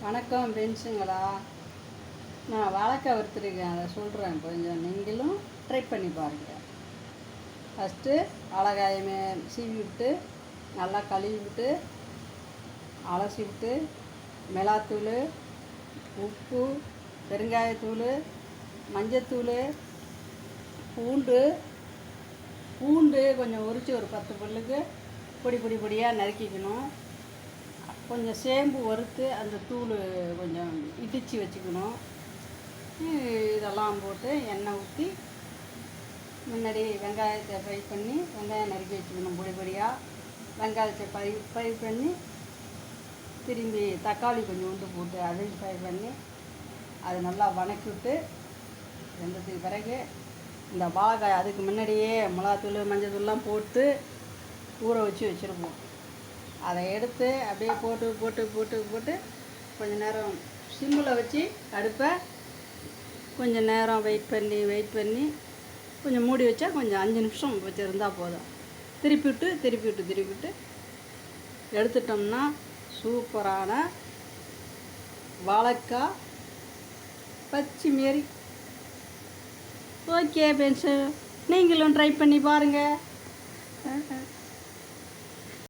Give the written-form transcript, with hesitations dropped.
வணக்கம் ஃப்ரெண்ட்ஸுங்களா. நான் வாழைக்காய் வறுத்துருக்கேன், அதை சொல்கிறேன். கொஞ்சம் நீங்களும் ட்ரை பண்ணி பாருங்கள். ஃபஸ்ட்டு வாழைக்காயை சீவி விட்டு நல்லா கழுவி விட்டு அலசி விட்டு மிளகாத்தூள், உப்பு, பெருங்காயத்தூள், மஞ்சத்தூள், பூண்டு கொஞ்சம் உரித்து ஒரு 10 பல்லுக்கு பொடியாக நறுக்கிக்கணும். கொஞ்சம் சேம்பு வறுத்து அந்த தூள் கொஞ்சம் இடித்து வச்சுக்கணும். இதெல்லாம் போட்டு எண்ணெய் ஊற்றி முன்னாடி வெங்காயத்தை ஃப்ரை பண்ணி வெங்காயம் நறுக்கி வச்சுக்கணும் பொடியாக. வெங்காயத்தை ஃப்ரை பண்ணி திரும்பி தக்காளி கொஞ்சோண்டு போட்டு அதையும் ஃப்ரை பண்ணி அதை நல்லா வணக்கி விட்டு வெந்ததுக்கு பிறகு இந்த வாழைக்காய் அதுக்கு முன்னாடியே மிளகாத்தூள் மஞ்சத்தூள்லாம் போட்டு ஊற வச்சுருப்போம். அதை எடுத்து அப்படியே போட்டு கொஞ்சம் நேரம் சிம்மில் வச்சு அடுப்பை கொஞ்சம் நேரம் வெயிட் பண்ணி கொஞ்சம் மூடி வச்சா கொஞ்சம் 5 நிமிஷம் வச்சுருந்தா போதும். திருப்பி விட்டு எடுத்துட்டோம்னா சூப்பரான வாழைக்காய் பச்சை மாரி. ஓகே ஃப்ரெண்ட்ஸு, நீங்களும் ட்ரை பண்ணி பாருங்கள்.